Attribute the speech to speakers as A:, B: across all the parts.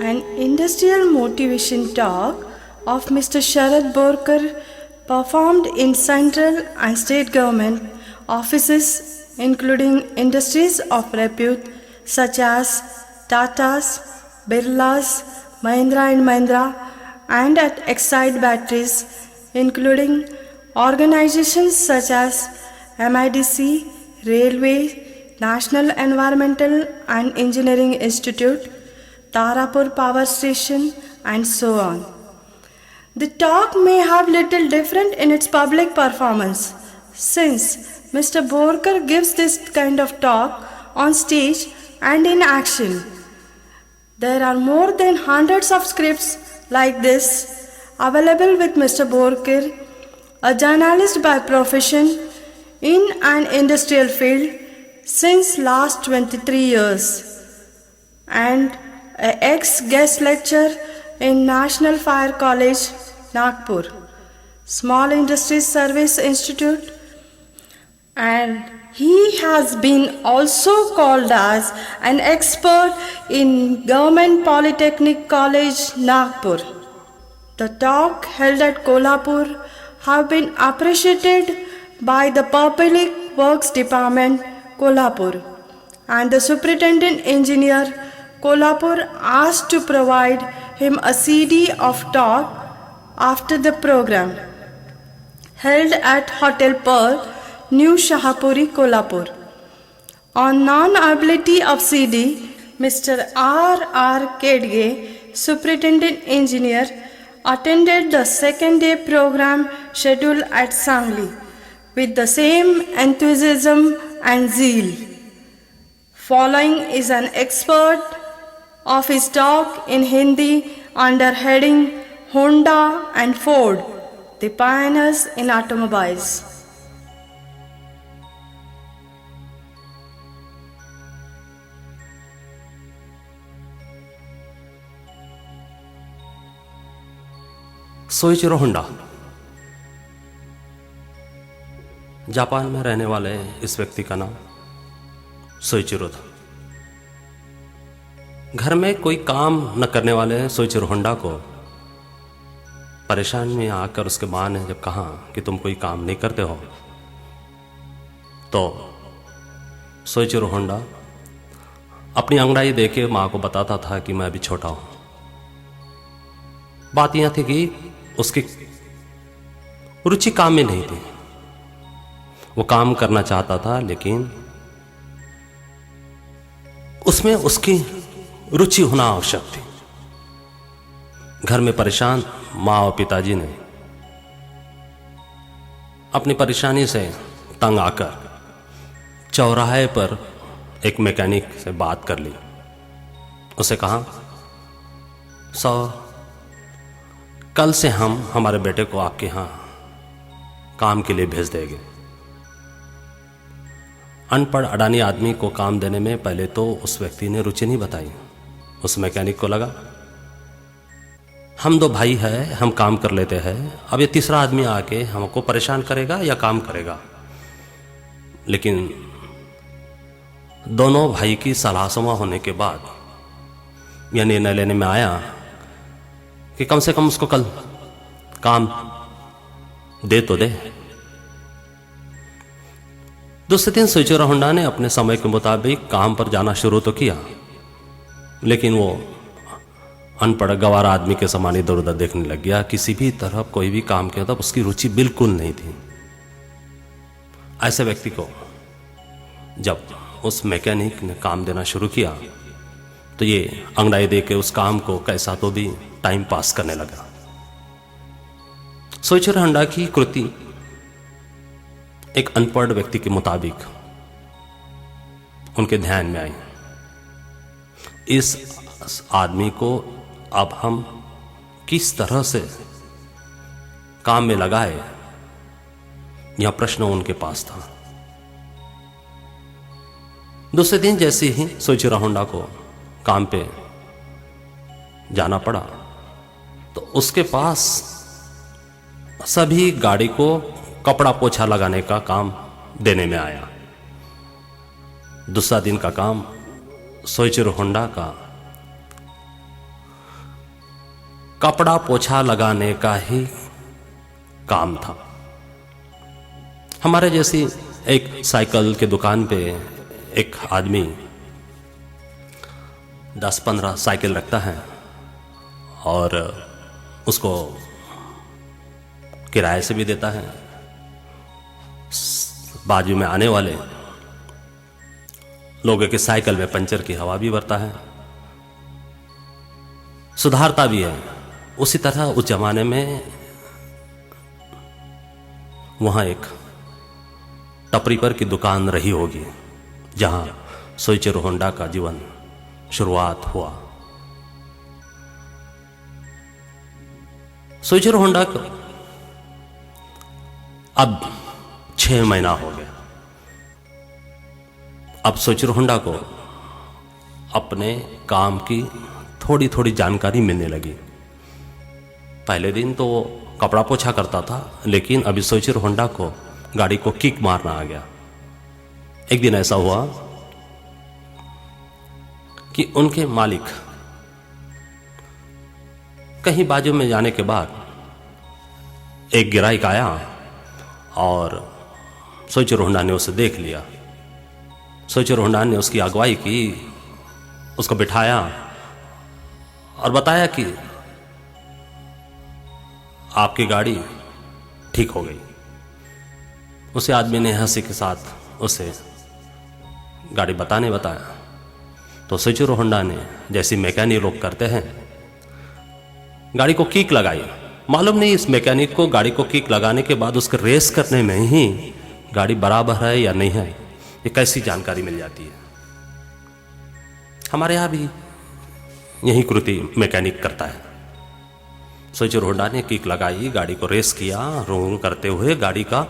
A: an industrial motivation talk of Mr. Sharad Borkar performed in central and state government offices including industries of repute such as Tata's, Birla's, Mahindra & Mahindra and at Exide Batteries including organizations such as MIDC, Railway, National Environmental and Engineering Institute, Tarapur Power Station and so on. The talk may have little different in its public performance since Mr. Borkar gives this kind of talk on stage and in action. There are more than hundreds of scripts like this available with Mr. Borkar, a journalist by profession in an industrial field since last 23 years and an ex-guest lecturer in National Fire College, Nagpur, Small Industries Service Institute, and he has been also called as an expert in Government Polytechnic College, Nagpur. The talk held at Kolhapur have been appreciated by the Public Works Department, Kolhapur, and the Superintendent Engineer, Kolhapur asked to provide him a CD of talk after the program held at Hotel Pearl, New Shahapuri, Kolhapur. On non-availability of CD, Mr. R. Kedge, Superintendent Engineer, attended the second day program scheduled at Sangli with the same enthusiasm and zeal. Following is an expert of his talk in Hindi under heading Honda and Ford, the pioneers in automobiles.
B: Soichiro Honda Japan में रहने वाले इस व्यक्ति का नाम Soichiro था। घर में कोई काम न करने वाले सोइचिरो होंडा को परेशान में आकर उसके माँ ने जब कहा कि तुम कोई काम नहीं करते हो, तो सोइचिरो होंडा अपनी अंगड़ाई देके माँ को बताता था कि मैं अभी छोटा हूं। बात यह थी कि उसकी रुचि काम में नहीं थी। वो काम करना चाहता था लेकिन उसमें उसकी रुचि होना आवश्यक थी। घर में परेशान माँ और पिताजी ने अपनी परेशानी से तंग आकर चौराहे पर एक मैकेनिक से बात कर ली। उसे कहा, कल से हम हमारे बेटे को आपके यहां काम के लिए भेज देंगे। अनपढ़ अडानी आदमी को काम देने में पहले तो उस व्यक्ति ने रुचि नहीं बताई। उस मैकेनिक को लगा हम दो भाई हैं, हम काम कर लेते हैं, अब ये तीसरा आदमी आके हमको परेशान करेगा या काम करेगा। लेकिन दोनों भाई की सलाह सुलह होने के बाद यह निर्णय लेने में आया कि कम से कम उसको कल काम दे तो दे। दूसरे दिन सोइचिरो होंडा ने अपने समय के मुताबिक काम पर जाना शुरू तो किया, लेकिन वो अनपढ़ गवारा आदमी के समान इधर उधर देखने लग गया। किसी भी तरह कोई भी काम किया था उसकी रुचि बिल्कुल नहीं थी। ऐसे व्यक्ति को जब उस मैकेनिक ने काम देना शुरू किया तो ये अंगड़ाई दे के उस काम को कैसा तो भी टाइम पास करने लगा। सोइचिरो होंडा की कृति एक अनपढ़ व्यक्ति के मुताबिक उनके ध्यान में आई। इस आदमी को अब हम किस तरह से काम में लगाए, यह प्रश्न उनके पास था। दूसरे दिन जैसे ही सोइचिरो होंडा को काम पे जाना पड़ा तो उसके पास सभी गाड़ी को कपड़ा पोछा लगाने का काम देने में आया। दूसरा दिन का काम सोइचिरो होंडा का कपड़ा पोछा लगाने का ही काम था। हमारे जैसी एक साइकिल के दुकान पे एक आदमी 10-15 साइकिल रखता है और उसको किराए से भी देता है। बाजू में आने वाले लोगों के साइकिल में पंचर की हवा भी भरता है, सुधारता भी है। उसी तरह उस जमाने में वहां एक टपरी पर की दुकान रही होगी जहां सोइचिरो होंडा का जीवन शुरुआत हुआ। सोइचिरो होंडा को अब 6 महीना हो गया। अब सोइचिरो होंडा को अपने काम की थोड़ी थोड़ी जानकारी मिलने लगी। पहले दिन तो वो कपड़ा पोछा करता था, लेकिन अभी सोइचिरो होंडा को गाड़ी को किक मारना आ गया। एक दिन ऐसा हुआ कि उनके मालिक कहीं बाजू में जाने के बाद एक गिराईक आया और सोइचिरो होंडा ने उसे देख लिया। सोइचिरो होंडा ने उसकी अगुवाई की, उसको बिठाया और बताया कि आपकी गाड़ी ठीक हो गई। उसे आदमी ने हंसी के साथ उसे गाड़ी बताया तो सोइचिरो होंडा ने, जैसी मैकेनिक लोग करते हैं, गाड़ी को किक लगाई। मालूम नहीं इस मैकेनिक को गाड़ी को किक लगाने के बाद उसके रेस करने में ही गाड़ी बराबर है या नहीं है, ये कैसी जानकारी मिल जाती है। हमारे यहां भी यही कृति मैकेनिक करता है। सोइचिरो होंडा ने किक लगाई, गाड़ी को रेस किया, रोंग करते हुए गाड़ी का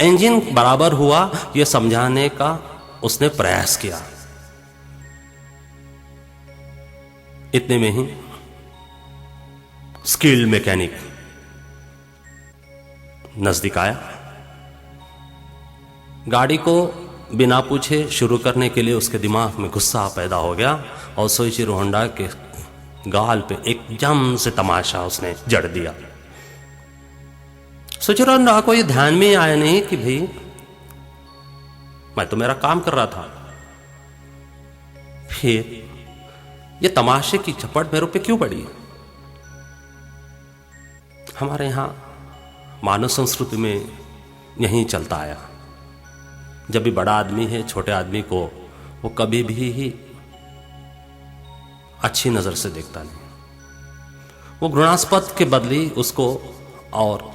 B: इंजन बराबर हुआ यह समझाने का उसने प्रयास किया। इतने में ही स्किल्ड मैकेनिक नजदीक आया। गाड़ी को बिना पूछे शुरू करने के लिए उसके दिमाग में गुस्सा पैदा हो गया और सोइचिरो होंडा के गाल पे एक जम से तमाशा उसने जड़ दिया। सोइचिरो होंडा को ये ध्यान में आया नहीं कि भाई मैं तो मेरा काम कर रहा था, फिर ये तमाशे की झपट मेरे पे क्यों पड़ी। हमारे यहां मानव संस्कृति में यही चलता आया। जब भी बड़ा आदमी है छोटे आदमी को वो कभी भी ही अच्छी नजर से देखता नहीं। वो घृणास्पद के बदले उसको और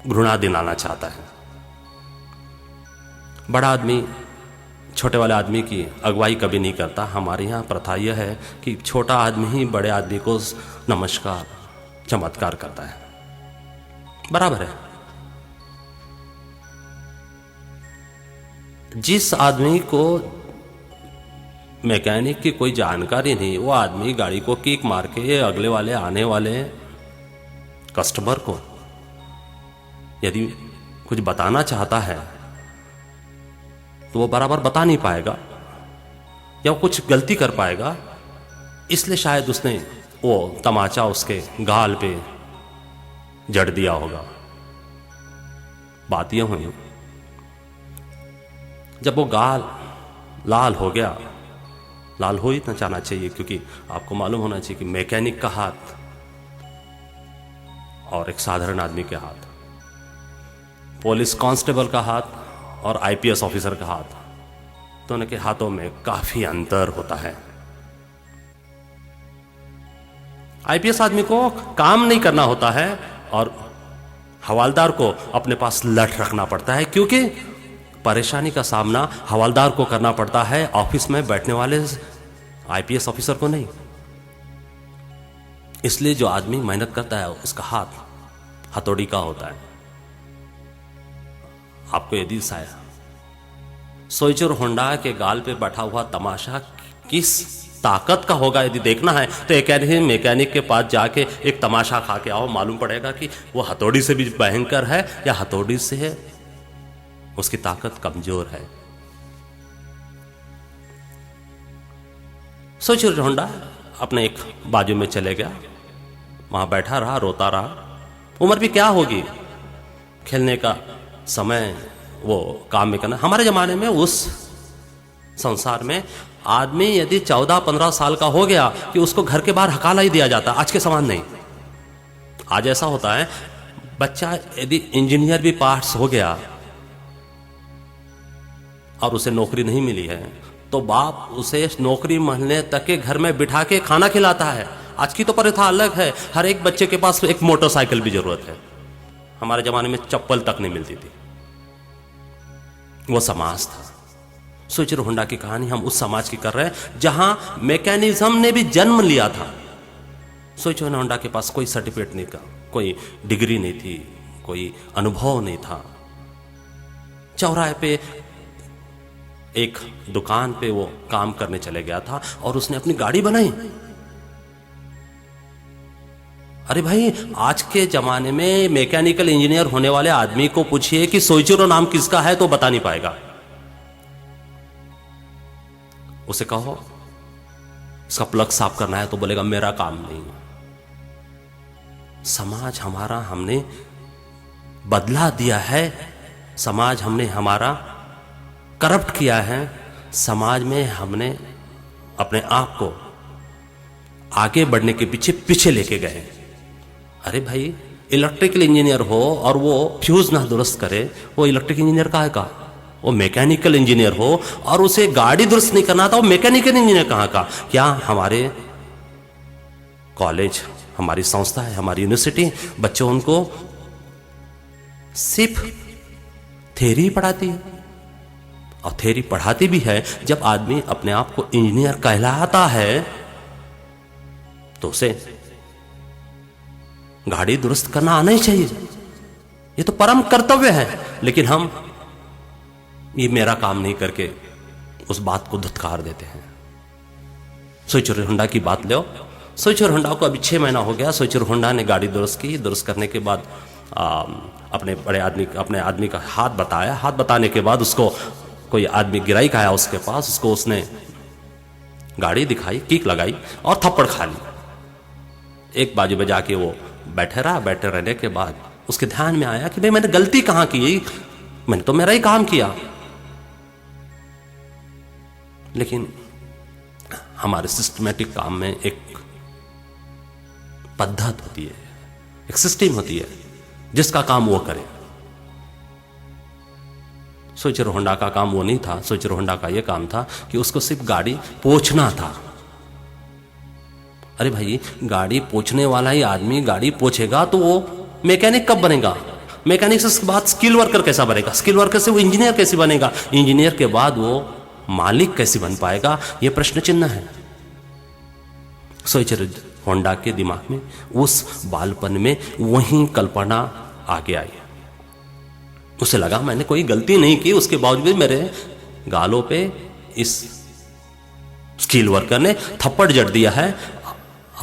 B: घृणा दिलाना चाहता है। बड़ा आदमी छोटे वाले आदमी की अगुवाई कभी नहीं करता। हमारे यहाँ प्रथा यह है कि छोटा आदमी ही बड़े आदमी को नमस्कार चमत्कार करता है, बराबर है। जिस आदमी को मैकेनिक की कोई जानकारी नहीं, वो आदमी गाड़ी को किक मार के अगले वाले आने वाले कस्टमर को यदि कुछ बताना चाहता है तो वो बराबर बता नहीं पाएगा या वो कुछ गलती कर पाएगा। इसलिए शायद उसने वो तमाचा उसके गाल पे जड़ दिया होगा। बात यह हुई, जब वो गाल लाल हो गया, लाल हो ही ना जाना चाहिए क्योंकि आपको मालूम होना चाहिए कि मैकेनिक का हाथ और एक साधारण आदमी के हाथ, पुलिस कांस्टेबल का हाथ और आईपीएस ऑफिसर का हाथ, दोनों के हाथों में काफी अंतर होता है। आईपीएस आदमी को काम नहीं करना होता है और हवालदार को अपने पास लठ रखना पड़ता है, क्योंकि परेशानी का सामना हवालदार को करना पड़ता है, ऑफिस में बैठने वाले आईपीएस ऑफिसर को नहीं। इसलिए जो आदमी मेहनत करता है उसका हाथ हथौड़ी का होता है। आपको यदि सोइचिरो होंडा के गाल पे बैठा हुआ तमाशा किस ताकत का होगा यदि देखना है तो एक मैकेनिक के पास जाके एक तमाशा खा के आओ, मालूम पड़ेगा कि वो हथौड़ी से भी भयंकर है या हथौड़ी से है उसकी ताकत कमजोर है। सोइचिरो होंडा अपने एक बाजू में चले गया, वहां बैठा रहा, रोता रहा। उम्र भी क्या होगी, खेलने का समय, वो काम में करना। हमारे जमाने में उस संसार में आदमी यदि 14-15 साल का हो गया कि उसको घर के बाहर हकाला ही दिया जाता। आज के समान नहीं। आज ऐसा होता है, बच्चा यदि इंजीनियर भी पास हो गया और उसे नौकरी नहीं मिली है तो बाप उसे नौकरी मिलने तक के घर में बिठा के खाना खिलाता है। आज की तो प्रथा अलग है, हर एक बच्चे के पास एक मोटरसाइकिल भी जरूरत है। हमारे जमाने में चप्पल तक नहीं मिलती थी। वो समाज था। सोइचिरो होंडा की कहानी हम उस समाज की कर रहे हैं जहां मैकेनिज्म ने भी जन्म लिया था। सोइचिरो होंडा के पास कोई सर्टिफिकेट नहीं था, कोई डिग्री नहीं थी, कोई अनुभव नहीं था। चौराहे पे एक दुकान पे वो काम करने चले गया था और उसने अपनी गाड़ी बनाई। अरे भाई, आज के जमाने में मैकेनिकल इंजीनियर होने वाले आदमी को पूछिए कि सोइचिरो नाम किसका है तो बता नहीं पाएगा। उसे कहो इसका प्लग साफ करना है तो बोलेगा मेरा काम नहीं। समाज हमारा हमने बदला दिया है, समाज हमने हमारा करप्ट किया है, समाज में हमने अपने आप को आगे बढ़ने के पीछे लेके गए। अरे भाई, इलेक्ट्रिकल इंजीनियर हो और वो फ्यूज ना दुरुस्त करे, वो इलेक्ट्रिक इंजीनियर कहाँ का? वो मैकेनिकल इंजीनियर हो और उसे गाड़ी दुरुस्त नहीं करना था, वो मैकेनिकल इंजीनियर कहाँ का? क्या हमारे कॉलेज, हमारी संस्था है, हमारी यूनिवर्सिटी बच्चों उनको सिर्फ थ्योरी पढ़ाती है? और थ्योरी पढ़ाती भी है, जब आदमी अपने आप को इंजीनियर कहलाता है तो उसे गाड़ी दुरुस्त करना आना ही चाहिए। ये तो परम कर्तव्य है। लेकिन हम ये मेरा काम नहीं करके उस बात को धुतकार देते हैं। सोइचिरो होंडा की बात लो। सोइचिरो होंडा को अभी 6 महीना हो गया। सोइचिरो होंडा ने गाड़ी दुरुस्त की। दुरुस्त करने के बाद अपने आदमी का हाथ बताया। हाथ बताने के बाद उसको कोई आदमी गिराई आया उसके पास, उसको उसने गाड़ी दिखाई, किक लगाई और थप्पड़ खा ली। एक बाजू में जाके वो बैठे रहा। बैठे रहने के बाद उसके ध्यान में आया कि भाई मैंने गलती कहां की, मैंने तो मेरा ही काम किया। लेकिन हमारे सिस्टमैटिक काम में एक पद्धत होती है, एक सिस्टम होती है जिसका काम वो करे। सोइचिरो होंडा का काम वो नहीं था। सोइचिरो होंडा का ये काम था कि उसको सिर्फ गाड़ी पोंछना था। अरे भाई, गाड़ी पोंछने वाला ही आदमी गाड़ी पोंछेगा तो वो मैकेनिक कब बनेगा? मैकेनिक से बाद स्किल वर्कर कैसा बनेगा? स्किल वर्कर से वो इंजीनियर कैसे बनेगा? इंजीनियर के बाद वो मालिक कैसे बन पाएगा? ये प्रश्न चिन्ह है। सोइचिरो होंडा के दिमाग में उस बालपन में वही कल्पना आगे आई। उसे लगा मैंने कोई गलती नहीं की, उसके बावजूद मेरे गालों पे इस स्किल वर्कर ने थप्पड़ जड़ दिया है।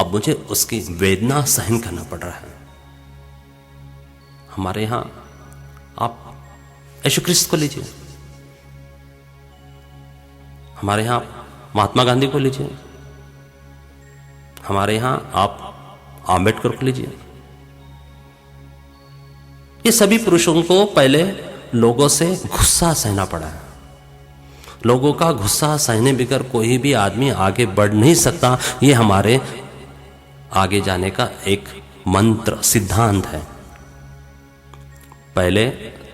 B: अब मुझे उसकी वेदना सहन करना पड़ रहा है। हमारे यहां आप यीशु क्रिस्त को लीजिए, हमारे यहां महात्मा गांधी को लीजिए, हमारे यहां आप आंबेडकर को लीजिए। ये सभी पुरुषों को पहले लोगों से गुस्सा सहना पड़ा है। लोगों का गुस्सा सहने बगैर कोई भी आदमी आगे बढ़ नहीं सकता। ये हमारे आगे जाने का एक मंत्र, सिद्धांत है। पहले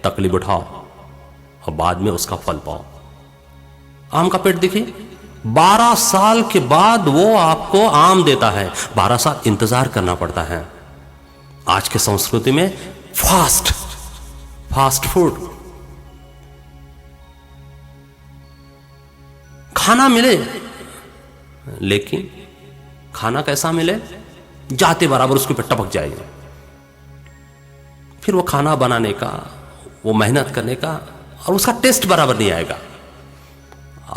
B: तकलीफ उठाओ और बाद में उसका फल पाओ। आम का पेड़ देखिए, 12 साल के बाद वो आपको आम देता है। 12 साल इंतजार करना पड़ता है। आज के संस्कृति में फास्ट फूड, खाना मिले, लेकिन खाना कैसा मिले? जाते बराबर उसके ऊपर टपक जाएगा। फिर वो खाना बनाने का, वो मेहनत करने का, और उसका टेस्ट बराबर नहीं आएगा।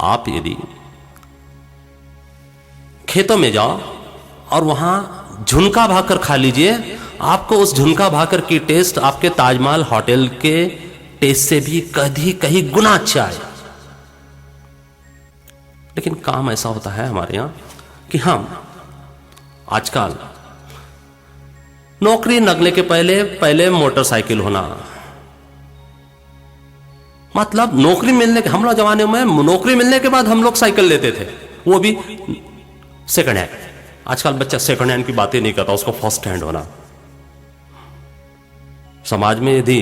B: आप यदि खेतों में जाओ और वहां झुनका भाकर खा लीजिए, आपको उस झुनका भाकर की टेस्ट आपके ताजमहल होटल के टेस्ट से भी कहीं गुना अच्छा है। लेकिन काम ऐसा होता है हमारे यहां कि हम आजकल नौकरी लगने के पहले पहले मोटरसाइकिल होना, मतलब नौकरी मिलने के, हम लोग जमाने में नौकरी मिलने के बाद हम लोग साइकिल लेते थे, वो भी सेकंड हैंड। आजकल बच्चा सेकंड हैंड की बातें नहीं करता, उसको फर्स्ट हैंड होना। समाज में यदि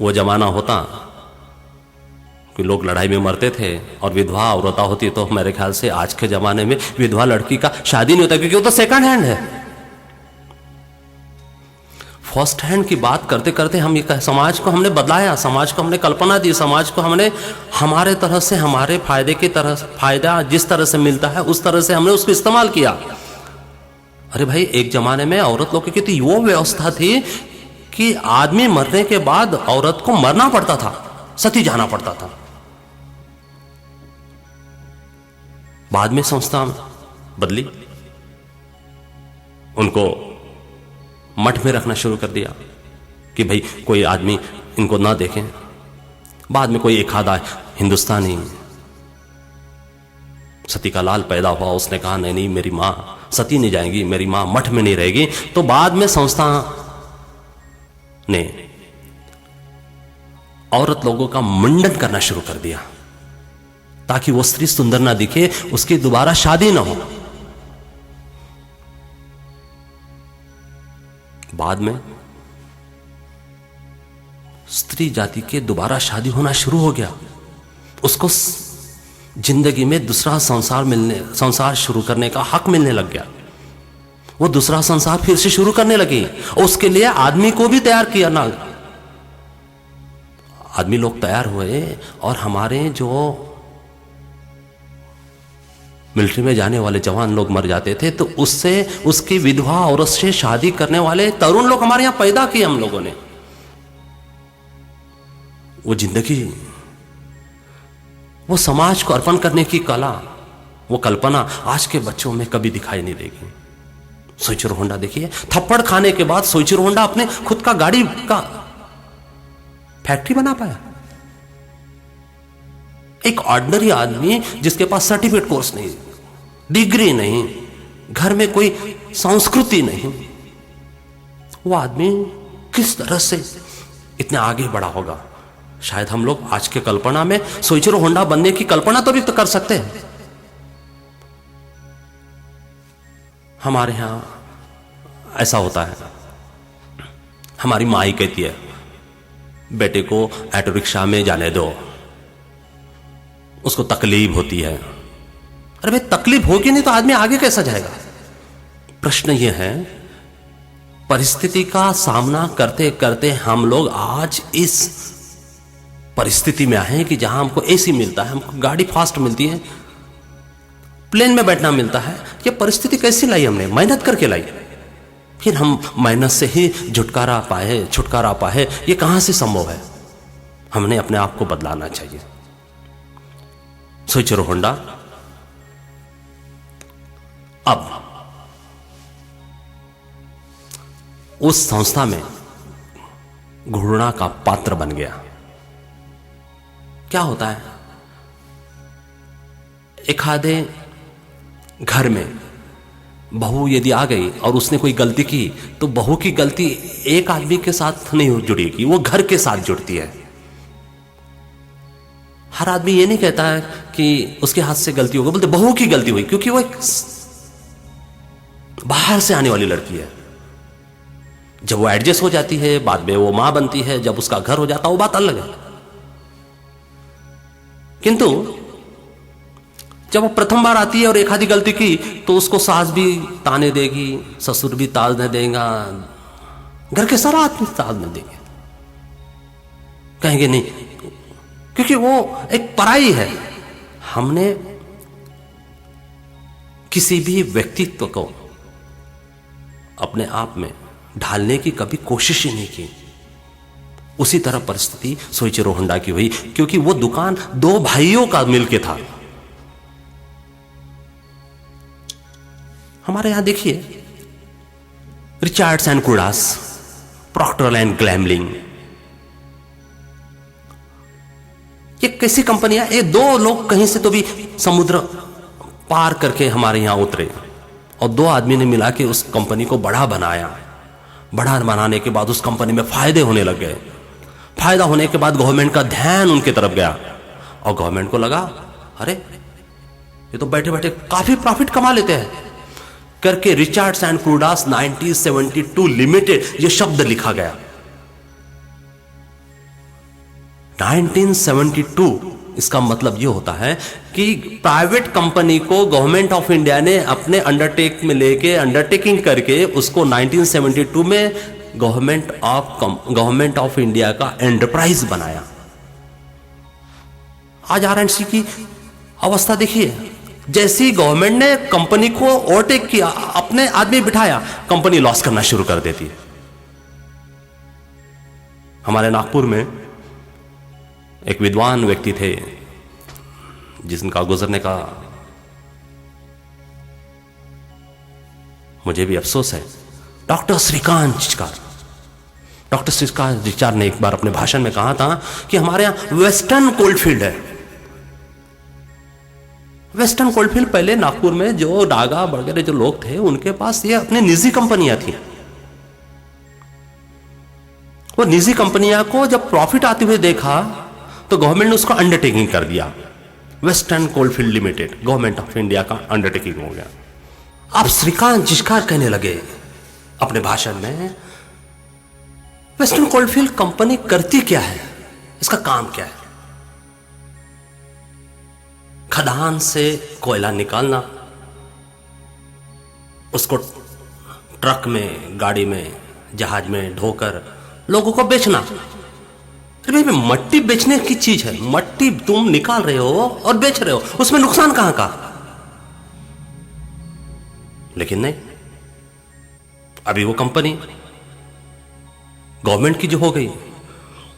B: वो जमाना होता कि लोग लड़ाई में मरते थे और विधवा औरता होती, तो मेरे ख्याल से आज के जमाने में विधवा लड़की का शादी नहीं होता, क्योंकि वो तो सेकंड हैंड है। फर्स्ट हैंड की बात करते करते हम ये समाज को हमने बदलाया, समाज को हमने कल्पना दी, समाज को हमने हमारे तरह से, हमारे फायदे की तरह, फायदा जिस तरह से मिलता है उस तरह से हमने उसको इस्तेमाल किया। अरे भाई, एक जमाने में औरत लोगों की तो वो व्यवस्था थी कि आदमी मरने के बाद औरत को मरना पड़ता था, सती जाना पड़ता था। बाद में संस्था बदली, उनको मठ में रखना शुरू कर दिया कि भाई कोई आदमी इनको ना देखे। बाद में कोई एक आधा हिंदुस्तानी सती का लाल पैदा हुआ, उसने कहा नहीं नहीं, मेरी मां सती नहीं जाएगी, मेरी मां मठ में नहीं रहेगी। तो बाद में संस्था ने औरत लोगों का मुंडन करना शुरू कर दिया ताकि वो स्त्री सुंदर ना दिखे, उसकी दोबारा शादी ना हो। बाद में स्त्री जाति के दोबारा शादी होना शुरू हो गया, उसको जिंदगी में दूसरा संसार शुरू करने का हक मिलने लग गया। वो दूसरा संसार फिर से शुरू करने लगी, और उसके लिए आदमी को भी तैयार किया ना। आदमी लोग तैयार हुए, और हमारे जो मिलिट्री में जाने वाले जवान लोग मर जाते थे, तो उससे उसकी विधवा औरत से शादी करने वाले तरुण लोग हमारे यहां पैदा किए हम लोगों ने। वो जिंदगी, वो समाज को अर्पण करने की कला, वो कल्पना आज के बच्चों में कभी दिखाई नहीं देगी। सोइचिरो होंडा देखिए, थप्पड़ खाने के बाद सोइचिरो होंडा अपने खुद का गाड़ी का फैक्ट्री बना पाया। एक ऑर्डिनरी आदमी जिसके पास सर्टिफिकेट कोर्स नहीं, डिग्री नहीं, घर में कोई संस्कृति नहीं, वो आदमी किस तरह से इतने आगे बढ़ा होगा। शायद हम लोग आज के कल्पना में सोइचिरो होंडा बनने की कल्पना तो भी तो कर सकते हैं। हमारे यहां ऐसा होता है, हमारी माँ ही कहती है बेटे को ऑटो रिक्शा में जाने दो, उसको तकलीफ होती है। अरे भाई, तकलीफ होगी नहीं तो आदमी आगे कैसा जाएगा? प्रश्न यह है, परिस्थिति का सामना करते करते हम लोग आज इस परिस्थिति में आए कि जहां हमको एसी मिलता है, हमको गाड़ी फास्ट मिलती है, प्लेन में बैठना मिलता है। ये परिस्थिति कैसी लाई? हमने मेहनत करके लाई, फिर हम मेहनत से ही छुटकारा पाए। ये कहां से संभव है? हमने अपने आप को बदलाना चाहिए। सोइचिरो होंडा अब उस संस्था में घृणा का पात्र बन गया। क्या होता है, एक आधे घर में बहू यदि आ गई और उसने कोई गलती की, तो बहू की गलती एक आदमी के साथ नहीं जुड़ेगी, वो घर के साथ जुड़ती है। हर आदमी ये नहीं कहता है कि उसके हाथ से गलती होगी, बोलते बहू की गलती हुई, क्योंकि वो एक बाहर से आने वाली लड़की है। जब वो एडजस्ट हो जाती है, बाद में वो मां बनती है, जब उसका घर हो जाता है, वो बात अलग है। किंतु जब वो प्रथम बार आती है और एक आधी गलती की, तो उसको सास भी ताने देगी, ससुर भी ताने देगा, घर के सारा आदमी ताने देंगे, कहेंगे नहीं, क्योंकि वो एक पराई है। हमने किसी भी व्यक्तित्व को अपने आप में ढालने की कभी कोशिश ही नहीं की। उसी तरह परिस्थिति सोइचिरो होंडा की हुई, क्योंकि वो दुकान दो भाइयों का मिलके था। हमारे यहां देखिए, रिचर्ड्स एंड कुडास, प्रॉक्टर एंड ग्लैमलिंग, ये कैसी कंपनियां? ये दो लोग कहीं से तो भी समुद्र पार करके हमारे यहां उतरे और 2 आदमी ने मिला के उस कंपनी को बड़ा बनाया। बड़ा बनाने के बाद उस कंपनी में फायदे होने लग गए। फायदा होने के बाद गवर्नमेंट का ध्यान उनकी तरफ गया और गवर्नमेंट को लगा अरे ये तो बैठे बैठे काफी प्रॉफिट कमा लेते हैं करके रिचर्ड्स एंड क्रूडास 1972 लिमिटेड ये शब्द लिखा गया। 1972 इसका मतलब ये होता है कि प्राइवेट कंपनी को गवर्नमेंट ऑफ इंडिया ने अपने अंडरटेकिंग करके उसको 1972 में गवर्नमेंट ऑफ इंडिया का एंटरप्राइज बनाया। आज आरएनसी की अवस्था देखिए, जैसी गवर्नमेंट ने कंपनी को ओवरटेक किया, अपने आदमी बिठाया, कंपनी लॉस करना शुरू कर देती है। हमारे नागपुर में एक विद्वान व्यक्ति थे जिनका गुजरने का मुझे भी अफसोस है, डॉक्टर श्रीकांत चिचकार। डॉक्टर श्रीकांत चिचकार ने एक बार अपने भाषण में कहा था कि हमारे यहां वेस्टर्न कोलफील्ड है। वेस्टर्न कोलफील्ड पहले नागपुर में जो डागा वगैरह जो लोग थे उनके पास ये अपनी निजी कंपनियां थी। वो निजी कंपनियां को जब प्रॉफिट आते हुए देखा तो गवर्नमेंट ने उसको अंडरटेकिंग कर दिया। Western coalfield limited government of India का अंडरटेकिंग हो गया। अब श्रीकांत जिशकार कहने लगे अपने भाषण में, वेस्टर्न कोलफील्ड कंपनी करती क्या है, इसका काम क्या है? खदान से कोयला निकालना, उसको ट्रक में, गाड़ी में, जहाज में ढोकर लोगों को बेचना। अरे भाई, मट्टी बेचने की चीज है, मट्टी तुम निकाल रहे हो और बेच रहे हो, उसमें नुकसान कहां का? लेकिन नहीं, अभी वो कंपनी गवर्नमेंट की जो हो गई,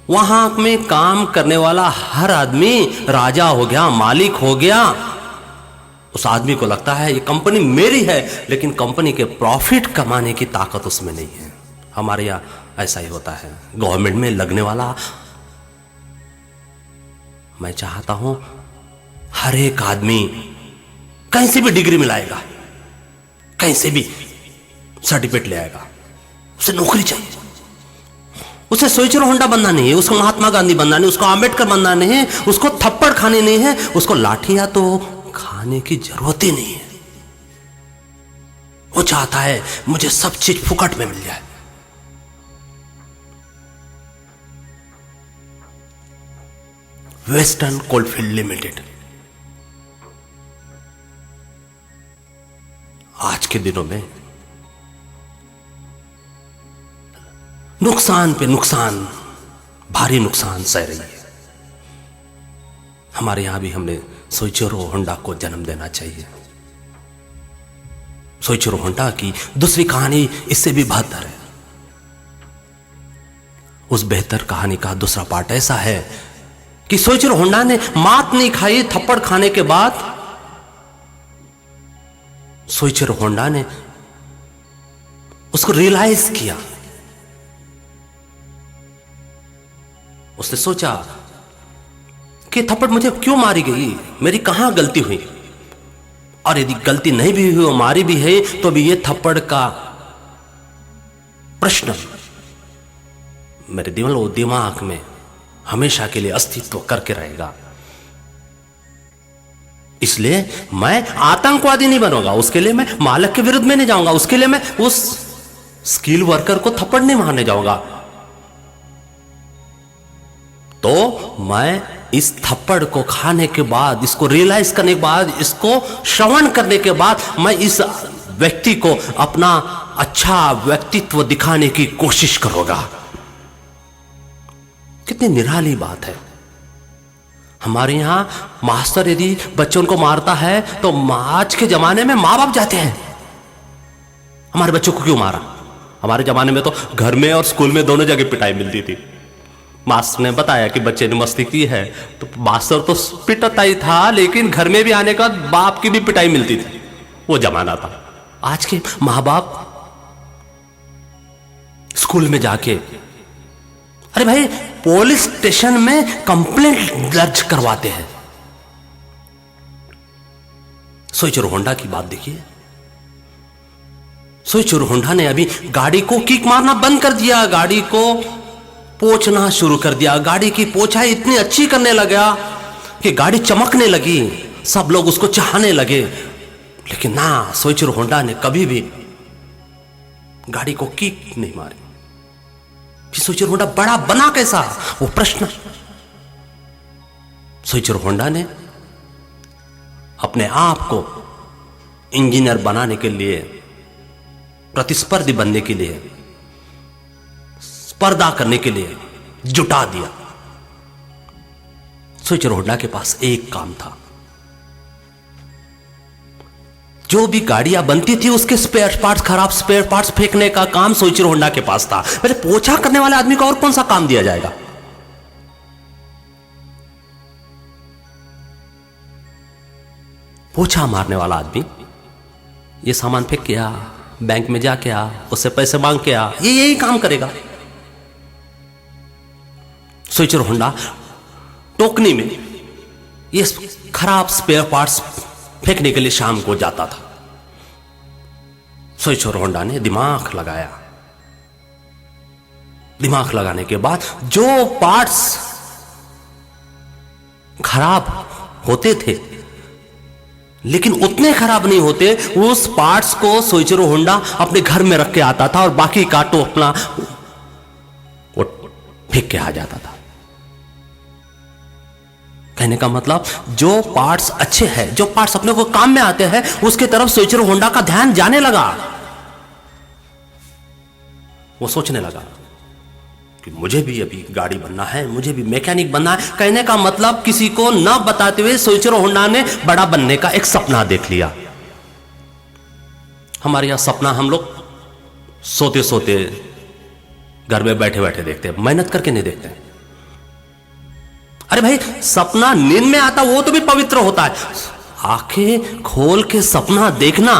B: वहां में काम करने वाला हर आदमी राजा हो गया, मालिक हो गया। उस आदमी को लगता है ये कंपनी मेरी है, लेकिन कंपनी के प्रॉफिट कमाने की ताकत उसमें नहीं है। हमारे यहां ऐसा ही होता है। गवर्नमेंट में लगने वाला, मैं चाहता हूं हर एक आदमी कहीं से भी डिग्री मिलाएगा, कहीं से भी सर्टिफिकेट ले आएगा, उसे नौकरी चाहिए। उसे सोइचिरो होंडा बनना नहीं है, उसको महात्मा गांधी बनना नहीं, उसको आंबेडकर बनना नहीं है, उसको थप्पड़ खाने नहीं है, उसको लाठियां तो खाने की जरूरत ही नहीं है। वो चाहता है मुझे सब चीज फुकट में मिल जाए। वेस्टर्न कोलफील्ड लिमिटेड आज के दिनों में नुकसान पे नुकसान, भारी नुकसान सह रही है। हमारे यहां भी हमने सोइचिरो होंडा को जन्म देना चाहिए। सोइचिरो होंडा की दूसरी कहानी इससे भी बेहतर है। उस बेहतर कहानी का दूसरा पार्ट ऐसा है कि सोइचिरो होंडा ने मात नहीं खाई थप्पड़ खाने के बाद। सोइचिरो होंडा ने उसको रियलाइज किया। उसने सोचा कि थप्पड़ मुझे क्यों मारी गई, मेरी कहां गलती हुई, और यदि गलती नहीं भी हुई और मारी भी है तो भी ये थप्पड़ का प्रश्न मेरे दिमाग में हमेशा के लिए अस्तित्व करके रहेगा। इसलिए मैं आतंकवादी नहीं बनूंगा, उसके लिए मैं मालिक के विरुद्ध में नहीं जाऊंगा, उसके लिए मैं उस स्किल वर्कर को थप्पड़ नहीं मारने जाऊंगा। तो मैं इस थप्पड़ को खाने के बाद, इसको रियलाइज करने के बाद, इसको श्रवण करने के बाद, मैं इस व्यक्ति को अपना अच्छा व्यक्तित्व दिखाने की कोशिश करूंगा। कितनी निराली बात है। हमारे यहां मास्टर यदि बच्चों को मारता है तो आज के जमाने में मां बाप जाते हैं, हमारे बच्चों को क्यों मारा? हमारे जमाने में तो घर में और स्कूल में दोनों जगह पिटाई मिलती थी। मास्टर ने बताया कि बच्चे ने मस्ती की है तो मास्टर तो पिटता ही था, लेकिन घर में भी आने का बाप की भी पिटाई मिलती थी। वो जमाना था। आज के मां बाप स्कूल में जाके, अरे भाई, पुलिस स्टेशन में कंप्लेंट दर्ज करवाते हैं। सोइचिरो होंडा की बात देखिए, सोइचिरो होंडा ने अभी गाड़ी को किक मारना बंद कर दिया, गाड़ी को पोंछना शुरू कर दिया। गाड़ी की पोछाई इतनी अच्छी करने लगा कि गाड़ी चमकने लगी, सब लोग उसको चाहने लगे। लेकिन ना, सोइचिरो होंडा ने कभी भी गाड़ी को किक नहीं मारी। फिर सोइचिरो होंडा बड़ा बना कैसा, वो प्रश्न। सोइचिरो होंडा ने अपने आप को इंजीनियर बनाने के लिए, प्रतिस्पर्धी बनने के लिए, स्पर्धा करने के लिए जुटा दिया। सोइचिरो होंडा के पास एक काम था, जो भी गाड़ियां बनती थी उसके स्पेयर पार्ट्स, खराब स्पेयर पार्ट्स फेंकने का काम सोइचिरो होंडा के पास था। पहले पोछा करने वाले आदमी को और कौन सा काम दिया जाएगा? पोछा मारने वाला आदमी ये सामान फेंक के आ, बैंक में जाके आ, उससे पैसे मांग के आ, ये यही काम करेगा। सोइचिरो होंडा टोकनी में ये खराब स्पेयर पार्ट्स फेंकने के लिए शाम को जाता था। सोइचिरो होंडा ने दिमाग लगाया। दिमाग लगाने के बाद जो पार्ट्स खराब होते थे लेकिन उतने खराब नहीं होते, उस पार्ट्स को सोइचिरो होंडा अपने घर में रख के आता था और बाकी का तो अपना वो फेंक के आ जाता था। कहने का मतलब, जो पार्ट्स अच्छे हैं, जो पार्ट्स अपने को काम में आते हैं, उसके तरफ सोइचिरो होंडा का ध्यान जाने लगा। वो सोचने लगा कि मुझे भी अभी गाड़ी बनना है, मुझे भी मैकेनिक बनना है। कहने का मतलब, किसी को न बताते हुए सोइचिरो होंडा ने बड़ा बनने का एक सपना देख लिया। हमारे यहां सपना हम लोग सोते सोते घर में बैठे बैठे देखते हैं, मेहनत करके नहीं देखते। अरे भाई, सपना नींद में आता वो तो भी पवित्र होता है। आंखें खोल के सपना देखना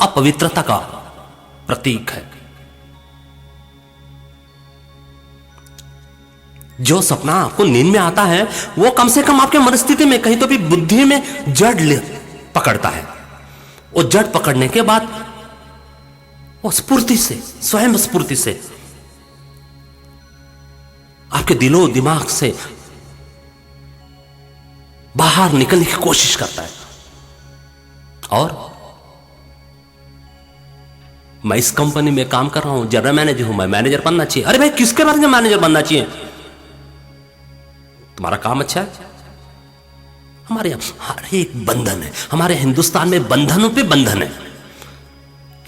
B: अपवित्रता का प्रतीक है। जो सपना आपको नींद में आता है वो कम से कम आपके मनस्थिति में, कहीं तो भी बुद्धि में जड़ पकड़ता है। वो जड़ पकड़ने के बाद वो स्फूर्ति से, स्वयं स्फूर्ति से आपके दिलो दिमाग से बाहर निकलने की कोशिश करता है। और मैं इस कंपनी में काम कर रहा हूं, जनरल मैनेजर हूं, मैं मैनेजर बनना चाहिए। अरे भाई, किसके बारे में मैनेजर बनना चाहिए? तुम्हारा काम अच्छा है। हमारे यहां हर एक बंधन है, हमारे हिंदुस्तान में बंधनों पे बंधन है।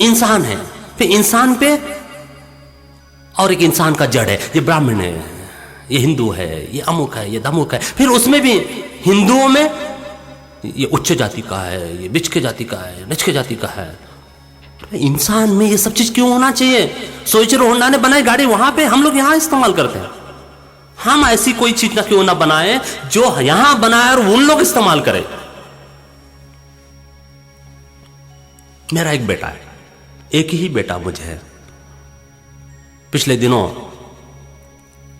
B: इंसान है, फिर इंसान पे और एक इंसान का जड़ है। ये ब्राह्मण है, ये हिंदू है, ये अमुक है, ये धमुक है। फिर उसमें भी हिंदुओं में ये उच्च जाति का है, ये बिच के जाति का है, नीच के जाति का है। इंसान में ये सब चीज क्यों होना चाहिए? सोइचिरो होंडा ने बनाई गाड़ी वहां पे, हम लोग यहां इस्तेमाल करते हैं। हम ऐसी कोई चीज ना क्यों ना बनाए जो यहां बनाए और उन लोग इस्तेमाल करें। मेरा एक बेटा है, एक ही बेटा मुझे है। पिछले दिनों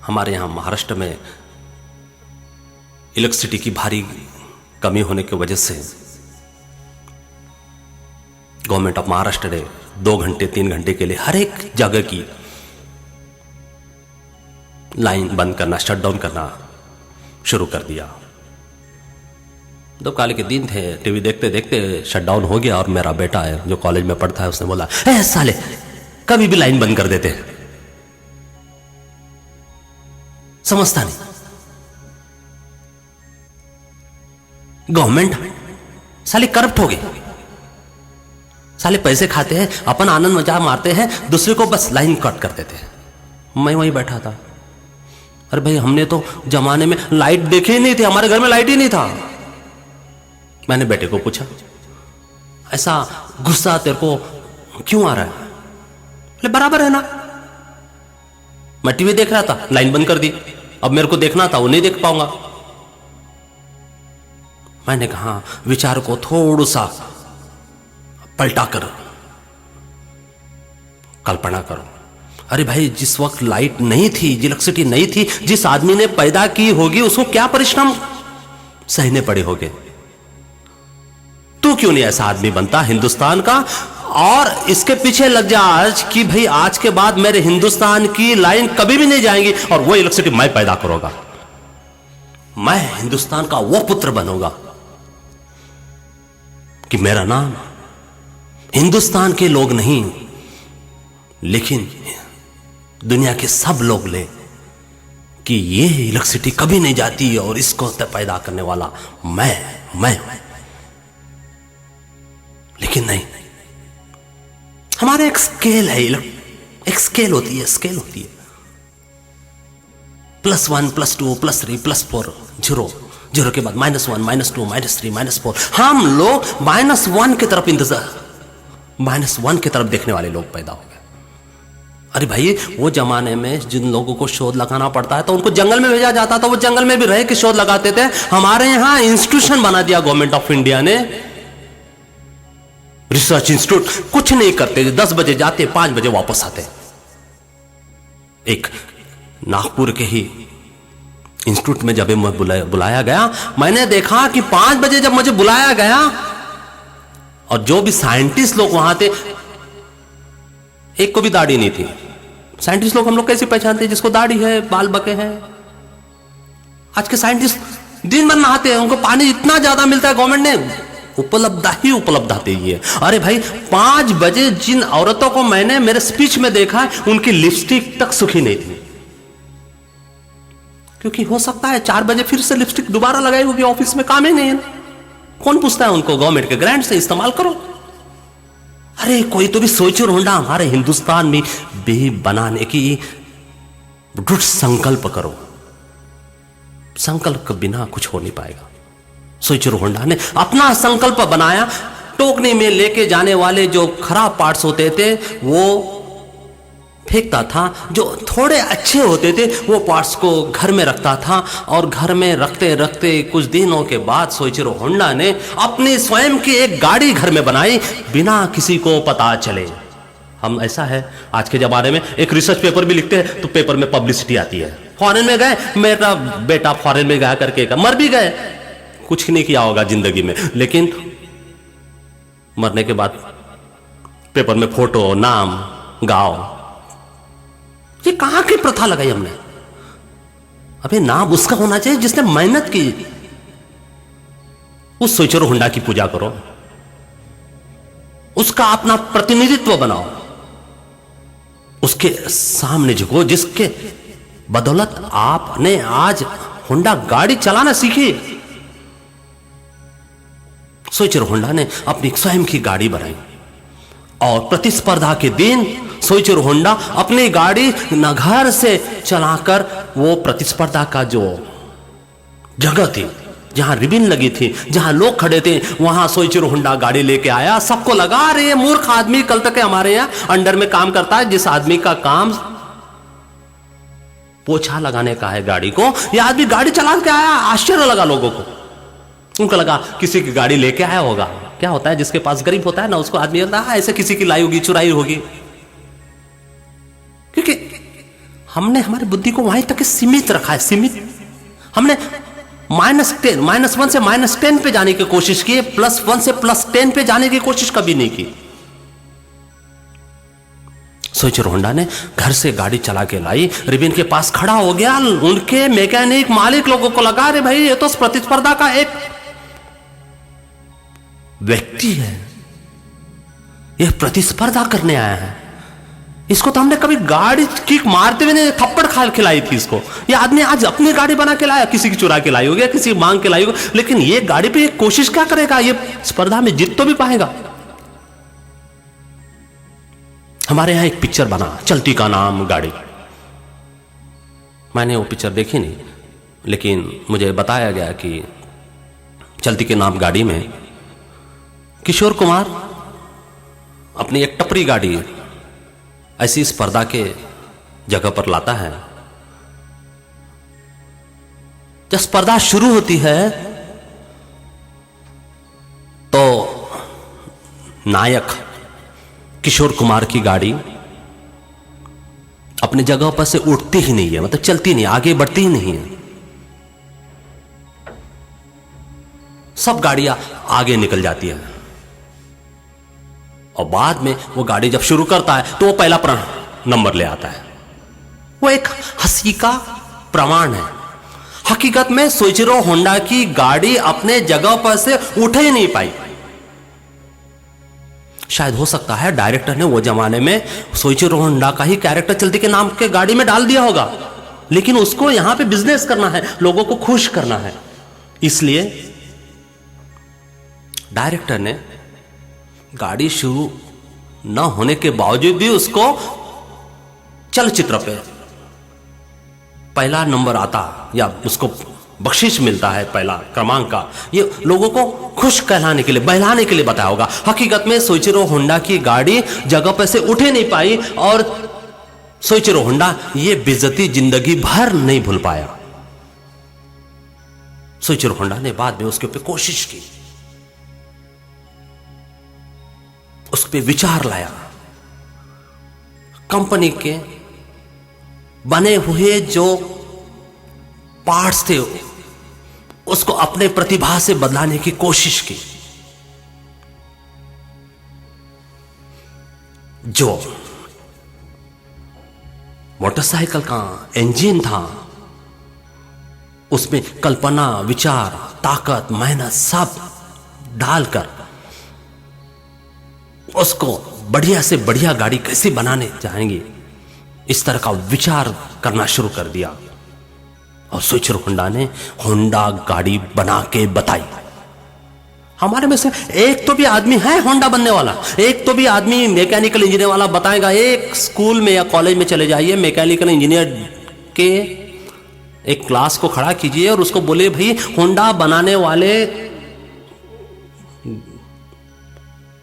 B: हमारे यहां महाराष्ट्र में इलेक्ट्रिसिटी की भारी कमी होने की वजह से गवर्नमेंट ऑफ महाराष्ट्र ने 2 घंटे 3 घंटे के लिए हर एक जगह की लाइन बंद करना, शटडाउन करना शुरू कर दिया। दोपहर के दिन थे, टीवी देखते देखते शटडाउन हो गया और मेरा बेटा है जो कॉलेज में पढ़ता है, उसने बोला, ए साले, कभी भी लाइन बंद कर देते हैं। समझता नहीं। गवर्नमेंट साले करप्ट हो गई, साले पैसे खाते हैं, अपन आनंद मजा मारते हैं, दूसरे को बस लाइन कट कर देते हैं। मैं वहीं बैठा था। अरे भाई, हमने तो जमाने में लाइट देखे ही नहीं थे, हमारे घर में लाइट ही नहीं था। मैंने बेटे को पूछा, ऐसा गुस्सा तेरे को क्यों आ रहा है? बोले बराबर है ना, मैं टीवी देख रहा था, लाइन बंद कर दी, अब मेरे को देखना था वो नहीं देख पाऊंगा। मैंने कहा विचार को थोड़ा सा पलटा कर कल्पना करो। अरे भाई, जिस वक्त लाइट नहीं थी, इलेक्ट्रिसिटी नहीं थी, जिस आदमी ने पैदा की होगी उसको क्या परिश्रम सहने पड़े होंगे। तू क्यों नहीं ऐसा आदमी बनता? हिंदुस्तान का और इसके पीछे लग जा आज कि भाई आज के बाद मेरे हिंदुस्तान की लाइन कभी भी नहीं जाएंगी और वो इलेक्ट्रिसिटी मैं पैदा करूंगा, मैं हिंदुस्तान का वो पुत्र बनूंगा कि मेरा नाम हिंदुस्तान के लोग नहीं लेकिन दुनिया के सब लोग ले कि ये इलेक्ट्रिसिटी कभी नहीं जाती और इसको पैदा करने वाला मैं। लेकिन नहीं, हमारे एक स्केल है, एक स्केल होती है, +1 +2 +3 +4 0 के बाद -1 -2 -3 -4। हम लोग -1 की तरफ -1 की तरफ देखने वाले लोग पैदा हो गए। अरे भाई, वो जमाने में जिन लोगों को शोध लगाना पड़ता है तो उनको जंगल में भेजा जाता था, वो जंगल में भी रह के शोध लगाते थे। हमारे यहां इंस्टीट्यूशन बना दिया गवर्नमेंट ऑफ इंडिया ने, रिसर्च इंस्टीट्यूट। कुछ नहीं करते, 10 बजे जाते, 5 बजे वापस आते। एक नागपुर के ही इंस्टीट्यूट में जब मुझे बुलाया गया, मैंने देखा कि 5 बजे जब मुझे बुलाया गया और जो भी साइंटिस्ट लोग वहां थे, एक को भी दाढ़ी नहीं थी। साइंटिस्ट लोग हम लोग कैसे पहचानते हैं? जिसको दाढ़ी है, बाल बके हैं। आज के साइंटिस्ट दिन भर नहाते हैं, उनको पानी इतना ज्यादा मिलता है गवर्नमेंट ने, उपलब्ध आते ही है। अरे भाई, 5 बजे जिन औरतों को मैंने मेरे स्पीच में देखा, उनकी लिपस्टिक तक सूखी नहीं थी, क्योंकि हो सकता है 4 बजे फिर से लिपस्टिक दोबारा लगाई होगी, ऑफिस में काम ही नहीं है। कौन पूछता है उनको? गवर्नमेंट के ग्रांट से इस्तेमाल करो। अरे कोई तो भी सोचो होंडा हमारे हिंदुस्तान में भी बनाने की दृढ़ संकल्प करो। संकल्प के बिना कुछ हो नहीं पाएगा। सोचो होंडा ने अपना संकल्प बनाया। टोकरी में लेके जाने वाले जो खराब पार्ट्स होते थे वो फेंकता था, जो थोड़े अच्छे होते थे वो पार्ट्स को घर में रखता था। और घर में रखते रखते कुछ दिनों के बाद सोइचिरो होंडा ने अपनी स्वयं की एक गाड़ी घर में बनाई, बिना किसी को पता चले। हम ऐसा है आज के जमाने में, एक रिसर्च पेपर भी लिखते हैं तो पेपर में पब्लिसिटी आती है। फॉरेन में गए, मेरा बेटा फॉरेन में गया करके, मर भी गए, कुछ नहीं किया होगा जिंदगी में, लेकिन मरने के बाद पेपर में फोटो, नाम, गांव। ये कहां की प्रथा लगाई हमने? अबे नाम उसका होना चाहिए जिसने मेहनत की। उस सोइचिरो होंडा की पूजा करो, उसका अपना प्रतिनिधित्व बनाओ, उसके सामने झुको, जिसके बदौलत आपने आज होंडा गाड़ी चलाना सीखी। सोइचिरो होंडा ने अपनी स्वयं की गाड़ी बनाई और प्रतिस्पर्धा के दिन सोइचिरो होंडा अपनी गाड़ी घर से चलाकर वो प्रतिस्पर्धा का जो जगह थी, जहां रिबिन लगी थी, जहां लोग खड़े थे, वहां सोइचिरो होंडा गाड़ी लेके आया। सबको लगा रहे हैं मूर्ख आदमी कल तक हमारे यहां अंडर में काम करता है, जिस आदमी का काम पोछा लगाने का है गाड़ी को, यह आदमी गाड़ी चला के आया। आश्चर्य लगा लोगों को, उनको लगा किसी की गाड़ी लेके आया होगा। क्या होता है, जिसके पास गरीब होता है ना, उसको आदमी होता है ऐसे किसी की लाई होगी, चुराई होगी, क्योंकि हमने हमारी बुद्धि को वहीं तक सीमित रखा है। सीमित हमने -1 से -10 पे जाने की कोशिश की, +1 से +10 पे जाने की कोशिश कभी नहीं की। सोइचिरो होंडा ने घर से गाड़ी चला के लाई, रिबिन के पास खड़ा हो गया। उनके मैकेनिक मालिक लोगों को लगा, अरे भाई ये तो प्रतिस्पर्धा का एक व्यक्ति है, यह प्रतिस्पर्धा करने आया है। इसको तो हमने कभी गाड़ी किक मारते हुए नहीं, थप्पड़ खा खिलाई थी इसको। यह आदमी आज अपनी गाड़ी बना के लाया, किसी की चुरा के लाई होगी, किसी की मांग के लाई होगी, लेकिन ये गाड़ी पे कोशिश क्या करेगा? ये स्पर्धा में जीत तो भी पाएगा। हमारे यहां एक पिक्चर बना, चलती का नाम गाड़ी। मैंने वो पिक्चर देखी नहीं, लेकिन मुझे बताया गया कि चलती के नाम गाड़ी में किशोर कुमार अपनी एक टपरी गाड़ी ऐसी स्पर्धा के जगह पर लाता है। जब स्पर्धा शुरू होती है तो नायक किशोर कुमार की गाड़ी अपनी जगह पर से उठती ही नहीं है, मतलब चलती नहीं, आगे बढ़ती ही नहीं है। सब गाड़ियां आगे निकल जाती है। और बाद में वो गाड़ी जब शुरू करता है तो वो पहला नंबर ले आता है। वो एक हंसी का प्रमाण है। हकीकत में सोइचिरो होंडा की गाड़ी अपने जगह पर से उठ ही नहीं पाई। शायद हो सकता है डायरेक्टर ने वो जमाने में सोइचिरो होंडा का ही कैरेक्टर चलती के नाम के गाड़ी में डाल दिया होगा, लेकिन उसको यहां पे बिजनेस करना है, लोगों को खुश करना है, इसलिए डायरेक्टर ने गाड़ी शुरू न होने के बावजूद भी उसको चलचित्र पे पहला नंबर आता या उसको बख्शिश मिलता है पहला क्रमांक का, ये लोगों को खुश कहलाने के लिए, बहलाने के लिए बताया होगा। हकीकत में सोइचिरो होंडा की गाड़ी जगह पर से उठे नहीं पाई और सोइचिरो होंडा ये बेइज्जती जिंदगी भर नहीं भूल पाया। सोइचिरो होंडा ने बाद में उसके ऊपर कोशिश की, उस पर विचार लाया, कंपनी के बने हुए जो पार्ट्स थे उसको अपने प्रतिभा से बदलाने की कोशिश की। जो मोटरसाइकिल का इंजन था उसमें कल्पना, विचार, ताकत, मेहनत सब डालकर उसको बढ़िया से बढ़िया गाड़ी कैसे बनाने चाहेंगे, इस तरह का विचार करना शुरू कर दिया। और सोइचिरो होंडा ने होंडा गाड़ी बना के बताई। हमारे में से एक तो भी आदमी है होंडा बनने वाला, एक तो भी आदमी मैकेनिकल इंजीनियर वाला बताएगा। एक स्कूल में या कॉलेज में चले जाइए, मैकेनिकल इंजीनियर के एक क्लास को खड़ा कीजिए और उसको बोले भाई होंडा बनाने वाले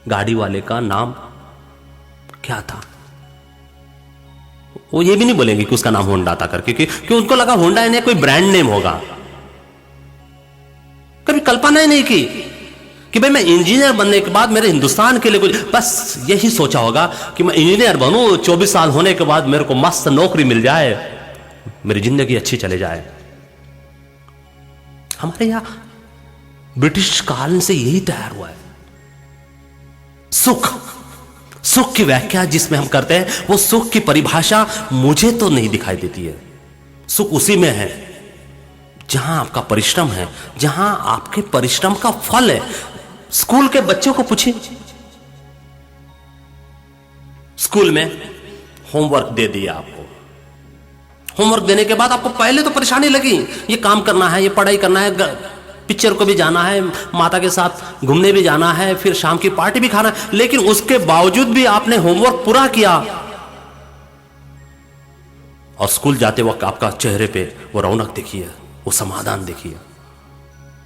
B: गाड़ी वाले का नाम क्या था। वो ये भी नहीं बोलेंगे कि उसका नाम होंडा था करके, क्योंकि उनको लगा होंडा इन्हें कोई ब्रांड नेम होगा। कभी कल्पना ही नहीं की कि भाई मैं इंजीनियर बनने के बाद मेरे हिंदुस्तान के लिए कुछ, बस यही सोचा होगा कि मैं इंजीनियर बनूं, 24 साल होने के बाद मेरे को मस्त नौकरी मिल जाए, मेरी जिंदगी अच्छी चले जाए। हमारे यहां ब्रिटिश काल से यही तैयार हुआ है। सुख की व्याख्या जिसमें हम करते हैं वो सुख की परिभाषा मुझे तो नहीं दिखाई देती है। सुख उसी में है जहां आपका परिश्रम है, जहां आपके परिश्रम का फल है। स्कूल के बच्चों को पूछिए, स्कूल में होमवर्क दे दिया आपको, होमवर्क देने के बाद आपको पहले तो परेशानी लगी, ये काम करना है, ये पढ़ाई करना है, पिक्चर को भी जाना है, माता के साथ घूमने भी जाना है, फिर शाम की पार्टी भी खाना है, लेकिन उसके बावजूद भी आपने होमवर्क पूरा किया और स्कूल जाते वक्त आपका चेहरे पे वो रौनक देखिए, वो समाधान देखिए।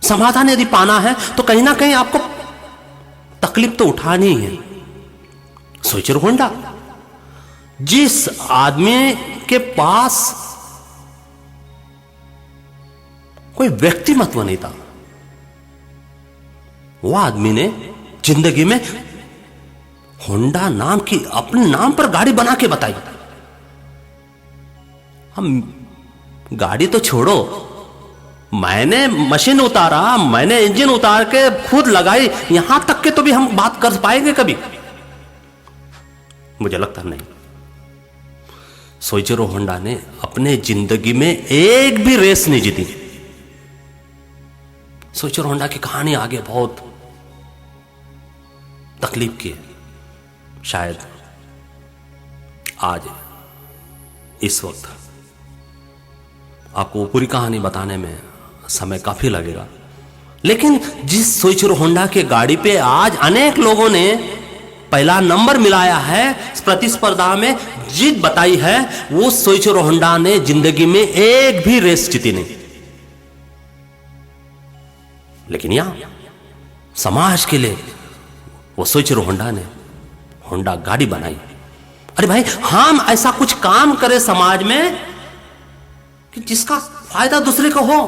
B: समाधान यदि पाना है तो कहीं ना कहीं आपको तकलीफ तो उठानी ही है। सोइचिरो होंडा, जिस आदमी के पास कोई व्यक्तिमत्व नहीं था, वो आदमी ने जिंदगी में होंडा नाम की अपने नाम पर गाड़ी बना के बताई। हम गाड़ी तो छोड़ो, मैंने मशीन उतारा, मैंने इंजन उतार के खुद लगाई, यहां तक के तो भी हम बात कर पाएंगे कभी? मुझे लगता नहीं। सोइचिरो होंडा ने अपने जिंदगी में एक भी रेस नहीं जीती। सोइचिरो होंडा की कहानी आगे बहुत तकलीफ की है। शायद आज इस वक्त आपको पूरी कहानी बताने में समय काफी लगेगा, लेकिन जिस सोइचिरो होंडा के गाड़ी पे आज अनेक लोगों ने पहला नंबर मिलाया है, प्रतिस्पर्धा में जीत बताई है, वो सोइचिरो होंडा ने जिंदगी में एक भी रेस जीती नहीं। लेकिन यहां समाज के लिए वो सोइचिरो होंडा ने होंडा गाड़ी बनाई। अरे भाई, हम ऐसा कुछ काम करें समाज में कि जिसका फायदा दूसरे को हो।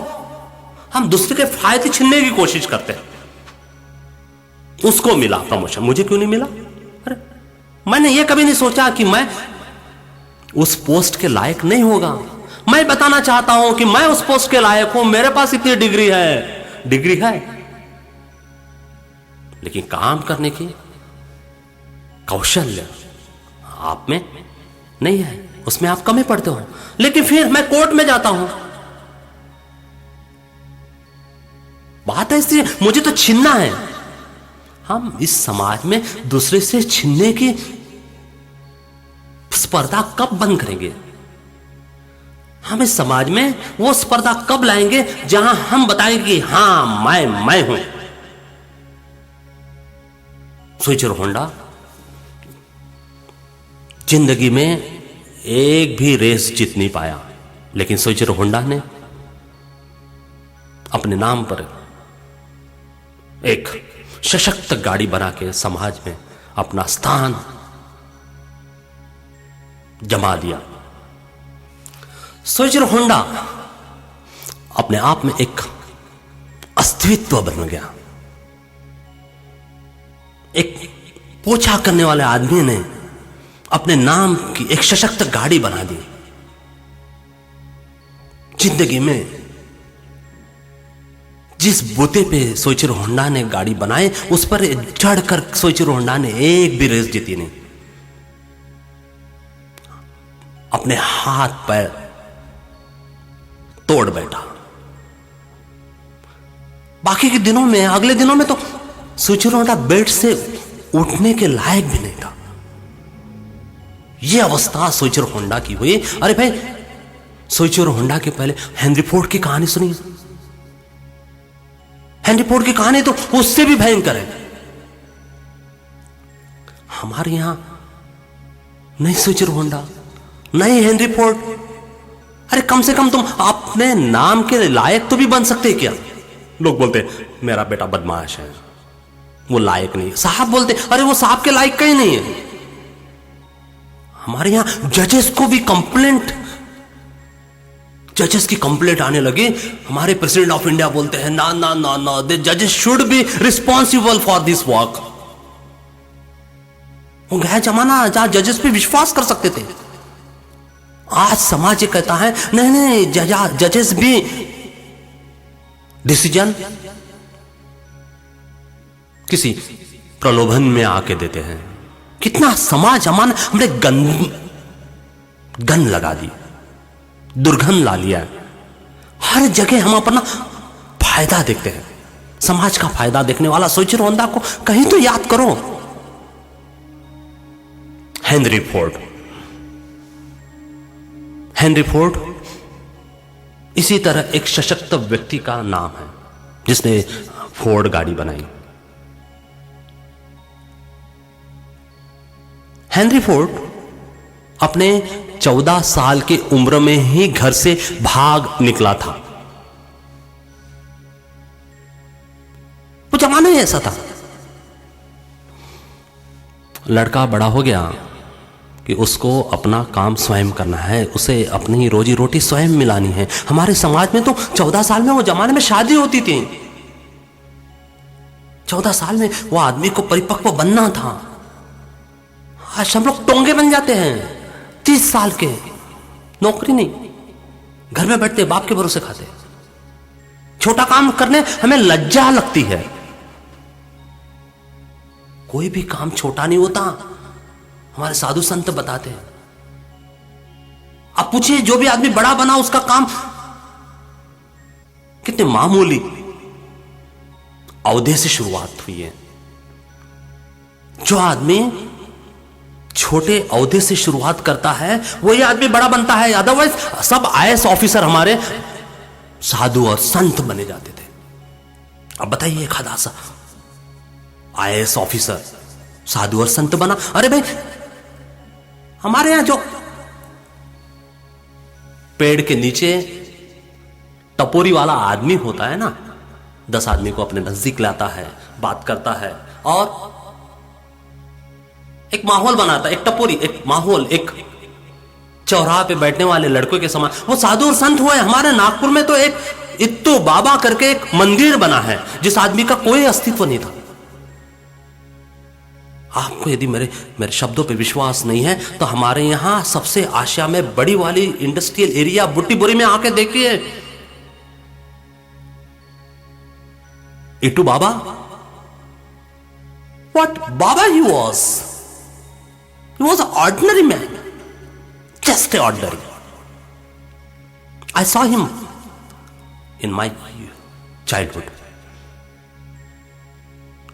B: हम दूसरे के फायदे छीनने की कोशिश करते हैं। उसको मिला प्रमोशन, मुझे क्यों नहीं मिला? अरे मैंने ये कभी नहीं सोचा कि मैं उस पोस्ट के लायक नहीं होगा। मैं बताना चाहता हूं कि मैं उस पोस्ट के लायक हूं, मेरे पास इतनी डिग्री है, लेकिन काम करने की कौशल्य आप में नहीं है, उसमें आप कमी पड़ते हो, लेकिन फिर मैं कोर्ट में जाता हूं। बात ऐसी है, मुझे तो छीनना है। हम इस समाज में दूसरे से छीनने की स्पर्धा कब बंद करेंगे? हम इस समाज में वो स्पर्धा कब लाएंगे जहां हम बताएंगे कि हां मैं हूं। सोइचिरो होंडा जिंदगी में एक भी रेस जीत नहीं पाया, लेकिन सोइचिरो होंडा ने अपने नाम पर एक सशक्त गाड़ी बना के समाज में अपना स्थान जमा दिया। सोइचिरो होंडा अपने आप में एक अस्तित्व बन गया। एक पोछा करने वाले आदमी ने अपने नाम की एक सशक्त गाड़ी बना दी। जिंदगी में जिस बूते पे सोइचिरो होंडा ने गाड़ी बनाई, उस पर चढ़कर सोइचिरो होंडा ने एक भी रेस जीती नहीं। अपने हाथ पैर तोड़ बैठा। बाकी के दिनों में, अगले दिनों में तो सोइचिरो होंडा बेड से उठने के लायक भी नहीं था। यह अवस्था सोइचिरो होंडा की हुई। अरे भाई, सोइचिरो होंडा के पहले हेनरी फोर्ड की कहानी सुनिए। हेनरी फोर्ड की कहानी तो उससे भी भयंकर है। हमारे यहां नहीं सोइचिरो होंडा, नहीं हेनरी फोर्ड। अरे कम से कम तुम अपने नाम के लायक तो भी बन सकते क्या? लोग बोलते मेरा बेटा बदमाश है, वो लायक नहीं। साहब बोलते अरे वो साहब के लायक कहीं नहीं है। हमारे यहां जजेस को भी जजेस की कंप्लेंट आने लगी। हमारे प्रेसिडेंट ऑफ इंडिया बोलते हैं ना ना ना ना, द जजेस should be responsible for this work. वो गया जमाना जहां जजेस पे विश्वास कर सकते थे। आज समाज ये कहता है नहीं नहीं, जजेस भी डिसीजन किसी प्रलोभन में आके देते हैं। कितना समाज हमारा हमने गन लगा दी, दुर्गंध ला लिया है। हर जगह हम अपना फायदा देखते हैं। समाज का फायदा देखने वाला सोइचिरो होंडा को कहीं तो याद करो। हेनरी फोर्ड इसी तरह एक सशक्त व्यक्ति का नाम है जिसने फोर्ड गाड़ी बनाई। हेनरी फोर्ड अपने 14 साल की उम्र में ही घर से भाग निकला था। वो जमाना ही ऐसा था। लड़का बड़ा हो गया कि उसको अपना काम स्वयं करना है, उसे अपनी रोजी रोटी स्वयं मिलानी है। हमारे समाज में तो 14 साल में, वो जमाने में शादी होती थी। 14 साल में वो आदमी को परिपक्व बनना था। आज हम लोग टोंगे बन जाते हैं 30 साल के, नौकरी नहीं, घर में बैठते बाप के भरोसे खाते। छोटा काम करने हमें लज्जा लगती है। कोई भी काम छोटा नहीं होता, हमारे साधु संत बताते हैं। आप पूछिए जो भी आदमी बड़ा बना उसका काम कितने मामूली औहदे से शुरुआत हुई है। जो आदमी छोटे औहदे से शुरुआत करता है वही आदमी बड़ा बनता है। अदरवाइज सब आईएएस ऑफिसर हमारे साधु और संत बने जाते थे। अब बताइए एक हादसा, आईएएस ऑफिसर साधु और संत बना। अरे भाई, हमारे यहां जो पेड़ के नीचे टपोरी वाला आदमी होता है ना, 10 आदमी को अपने नजदीक लाता है, बात करता है और एक माहौल बनाता है। एक टपोरी, एक माहौल, एक चौराहा पे बैठने वाले लड़कों के समान वो साधु और संत हुए। हमारे नागपुर में तो एक इत्तू बाबा करके एक मंदिर बना है जिस आदमी का कोई अस्तित्व नहीं था। आपको यदि मेरे शब्दों पे विश्वास नहीं है तो हमारे यहां सबसे आशिया में बड़ी वाली इंडस्ट्रियल एरिया बुट्टीबोरी में आके देखिए। It to Baba, what Baba he was. He was an ordinary man, just an ordinary. I saw him in my childhood.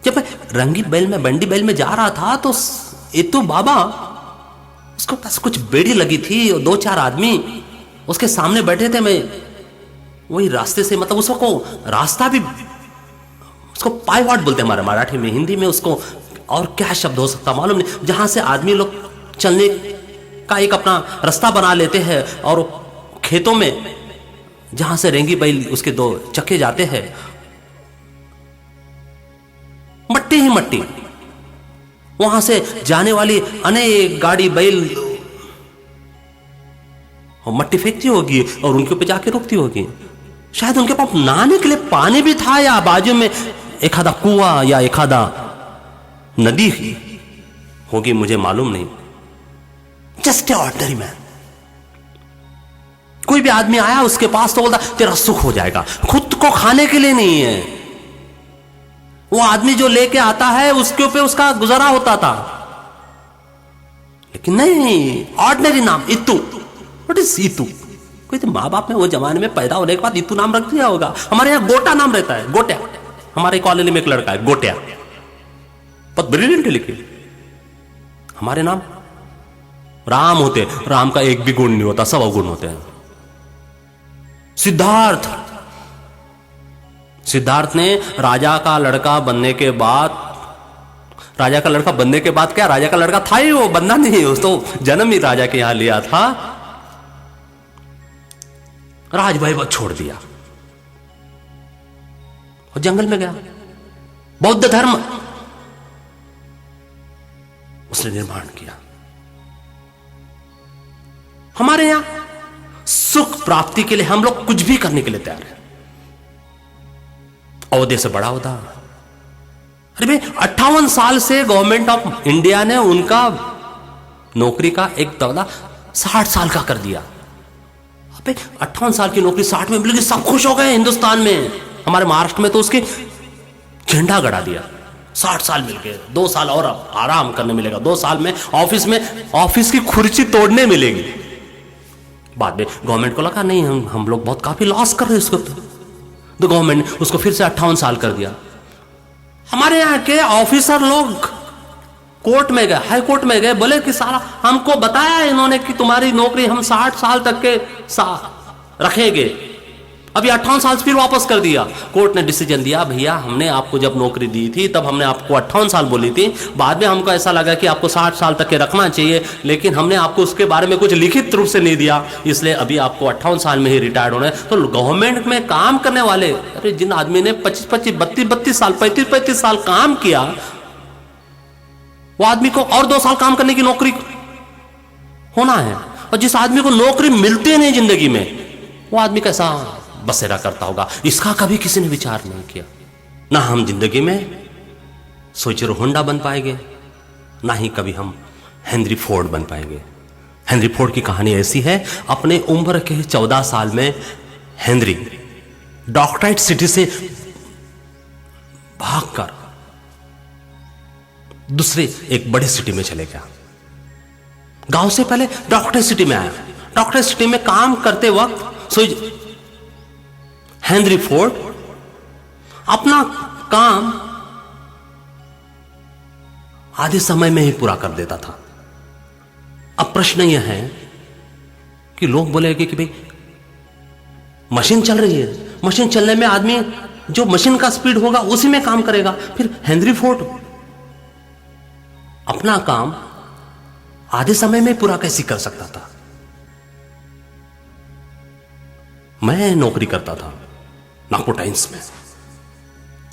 B: जब मैं रंगी बैल में बंडी बैल में जा रहा था तो इतू बाबा, उसको पास कुछ बेड़ी लगी थी और 2-4 आदमी उसके सामने बैठे थे। मैं वही रास्ते से, मतलब उसको रास्ता भी, उसको पायवाट बोलते हैं हमारे मराठी में, हिंदी में उसको और क्या शब्द हो सकता मालूम नहीं, जहां से आदमी लोग चलने का एक अपना रास्ता बना लेते हैं और खेतों में जहां से रेंगी बैल उसके 2 चक्के जाते हैं, मट्टी ही मट्टी, वहां से जाने वाली अनेक गाड़ी बैल और मट्टी फेंकती होगी और उनके ऊपर जाके रुकती होगी। शायद उनके पास नहाने के लिए पानी भी था या बाजू में एक आधा कुआं या एक आधा नदी होगी, मुझे मालूम नहीं। Just a ordinary man. कोई भी आदमी आया उसके पास तो बोलता तेरा सुख हो जाएगा, खुद को खाने के लिए नहीं है। वो आदमी जो लेके आता है उसके ऊपर उसका गुजारा होता था, लेकिन नहीं, ऑर्डिनरी नाम इतू। What is इतू? कोई तो माँ बाप ने वो जमाने में पैदा होने के बाद इतू नाम रख दिया होगा। हमारे यहां गोटा नाम रहता है, गोट्या। हमारे कॉलोनी में एक लड़का है गोट्या, बहुत ब्रिलियंट है, लेकिन हमारे नाम राम होते, राम का एक भी गुण नहीं होता, 100 गुण होते हैं। सिद्धार्थ, सिद्धार्थ ने राजा का लड़का बनने के बाद, राजा का लड़का बनने के बाद क्या, राजा का लड़का था ही, वो बनना नहीं, उस तो जन्म ही राजा के यहां लिया था, राजवैभव छोड़ दिया और जंगल में गया। बौद्ध धर्म उसने निर्माण किया। हमारे यहां सुख प्राप्ति के लिए हम लोग कुछ भी करने के लिए तैयार हैं। औहदे से बड़ा उदाहरण, अरे भाई 58 साल से गवर्नमेंट ऑफ इंडिया ने उनका नौकरी का एक तौला 60 साल का कर दिया। अबे 58 साल की नौकरी 60 में मिलेगी, सब खुश हो गए हिंदुस्तान में। हमारे महाराष्ट्र में तो उसके झंडा गड़ा दिया, 60 साल मिल गए, 2 साल और आराम करने मिलेगा, 2 साल में ऑफिस की खुर्ची तोड़ने मिलेगी। बाद में गवर्नमेंट को लगा नहीं, हम लोग बहुत काफी लॉस कर रहे हैं इसको, तो गवर्नमेंट ने उसको फिर से 58 साल कर दिया। हमारे यहाँ के ऑफिसर लोग कोर्ट में गए, हाई कोर्ट में गए, बोले कि साला हमको बताया इन्होंने कि तुम्हारी नौकरी हम 60 साल तक के रखेंगे, अभी 58 साल से फिर वापस कर दिया। कोर्ट ने डिसीजन दिया, भैया हमने आपको जब नौकरी दी थी तब हमने आपको 58 साल बोली थी, बाद में हमको ऐसा लगा कि आपको 60 साल तक के रखना चाहिए, लेकिन हमने आपको उसके बारे में कुछ लिखित रूप से नहीं दिया, इसलिए अभी आपको 58 साल में ही रिटायर्ड होना है। तो गवर्नमेंट में काम करने वाले, अरे जिन आदमी ने 25-25, 32-32 साल, 35-35 साल काम किया, वो आदमी को और 2 साल काम करने की नौकरी होना है। और जिस आदमी को नौकरी मिलती नहीं जिंदगी में, वो आदमी कैसा बसेरा करता होगा, इसका कभी किसी ने विचार नहीं किया। ना हम जिंदगी में सोइचिरो होंडा बन पाएंगे, ना ही कभी हम हेनरी फोर्ड बन पाएंगे। हेनरी फोर्ड की कहानी ऐसी है, अपने उम्र के 14 साल में हेनरी डॉक्ट्राइट सिटी से भागकर दूसरे एक बड़ी सिटी में चले गया। गांव से पहले डॉक्ट्राइट सिटी में आया। डॉक्ट्राइट सिटी में काम करते वक्त हेनरी फोर्ड अपना काम आधे समय में ही पूरा कर देता था। अब प्रश्न यह है कि लोग बोलेंगे कि भाई मशीन चल रही है, मशीन चलने में आदमी जो मशीन का स्पीड होगा उसी में काम करेगा। फिर हेनरी फोर्ड अपना काम आधे समय में पूरा कैसे कर सकता था? मैं नौकरी करता था नागपुर टाइम्स में,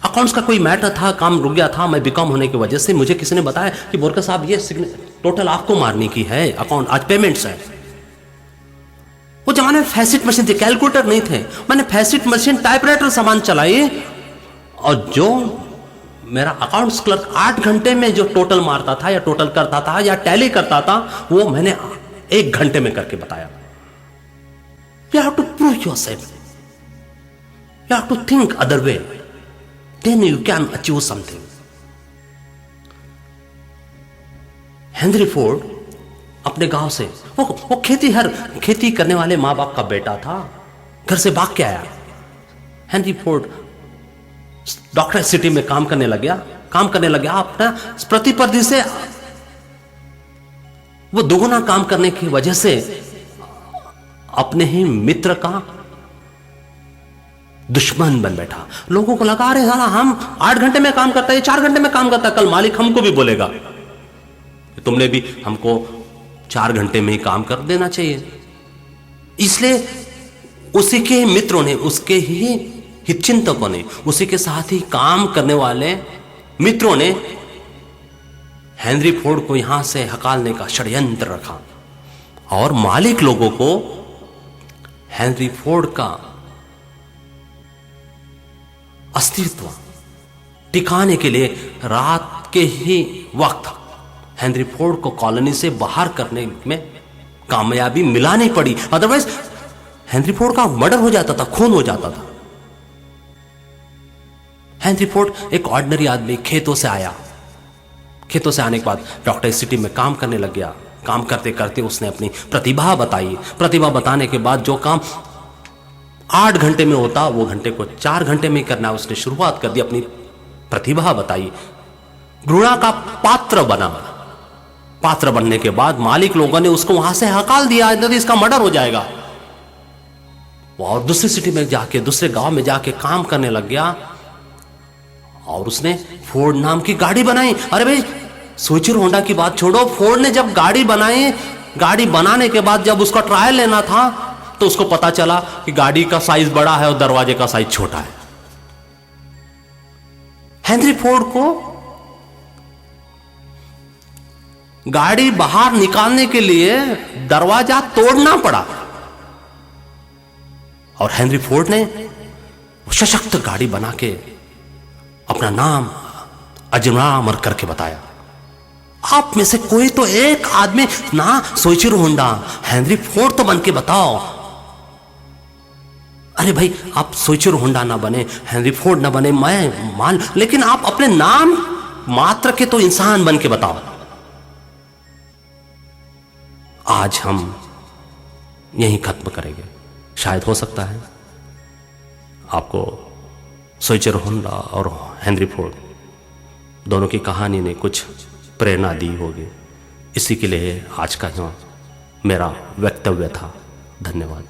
B: अकाउंट्स का कोई मैटर था, काम रुक गया था। मैं बीकॉम होने की वजह से मुझे किसी ने बताया कि बोरकर साहब ये टोटल आपको मारने की है अकाउंट, आज पेमेंट्स है। वो जमाने में फैसिट मशीन थी, कैलकुलेटर नहीं थे। मैंने फैसिट मशीन, टाइपराइटर सामान चलाई और जो मेरा अकाउंट्स क्लर्क 8 घंटे में जो टोटल मारता था या टोटल करता था या टैली करता था, वो मैंने 1 घंटे में करके बताया। You have to prove yourself. You have to think other way. Then you can achieve something. Henry Ford अपने गांव से। वो खेती करने वाले माँ बाप का बेटा था, घर से भाग के आया। हेनरी फोर्ड डॉक्टर सिटी में काम करने लग गया अपना प्रतिस्पर्धी से वो दोगुना काम करने की वजह से अपने ही मित्र का दुश्मन बन बैठा। लोगों को लगा, अरे साला हम 8 घंटे में काम करता है, 4 घंटे में काम करता है, कल मालिक हमको भी बोलेगा तुमने भी हमको 4 घंटे में ही काम कर देना चाहिए। इसलिए उसी के मित्रों ने, उसके ही हितचिंतकों ने, उसी के साथ ही काम करने वाले मित्रों ने हेनरी फोर्ड को यहां से हकालने का षड्यंत्र रखा और मालिक लोगों को हेनरी फोर्ड का अस्तित्व टिकाने के लिए रात के ही वक्त हेनरी फोर्ड को कॉलोनी से बाहर करने में कामयाबी मिला नहीं पड़ी। अदरवाइज हेनरी फोर्ड का मर्डर हो जाता था, खून हो जाता था। हेनरी फोर्ड एक ऑर्डिनरी आदमी खेतों से आया। खेतों से आने के बाद डॉक्टर सिटी में काम करने लग गया। काम करते करते उसने अपनी प्रतिभा बताई। प्रतिभा बताने के बाद जो काम 8 घंटे में होता वो घंटे को 4 घंटे में करना उसने शुरुआत कर दी। अपनी प्रतिभा बताई, घृणा का पात्र बना। पात्र बनने के बाद मालिक लोगों ने उसको वहां से हकाल दिया, नहीं इसका मर्डर हो जाएगा। और दूसरी सिटी में जाके, दूसरे गांव में जाके काम करने लग गया और उसने फोर्ड नाम की गाड़ी बनाई। अरे भाई सोइचिरो होंडा की बात छोड़ो, फोर्ड ने जब गाड़ी बनाई, गाड़ी बनाने के बाद जब उसका ट्रायल लेना था तो उसको पता चला कि गाड़ी का साइज बड़ा है और दरवाजे का साइज छोटा है। हेनरी फोर्ड को गाड़ी बाहर निकालने के लिए दरवाजा तोड़ना पड़ा और हेनरी फोर्ड ने सशक्त गाड़ी बना के अपना नाम अजरामर करके बताया। आप में से कोई तो एक आदमी ना सोइचिरो होंडा, हेनरी फोर्ड तो बन के बताओ। अरे भाई आप सोइचिरो होंडा ना बने, हेनरी फोर्ड ना बने, मैं मान, लेकिन आप अपने नाम मात्र के तो इंसान बन के बताओ। आज हम यही खत्म करेंगे। शायद हो सकता है आपको सोइचिरो होंडा और हेनरी फोर्ड दोनों की कहानी ने कुछ प्रेरणा दी होगी। इसी के लिए आज का जो मेरा वक्तव्य था। धन्यवाद।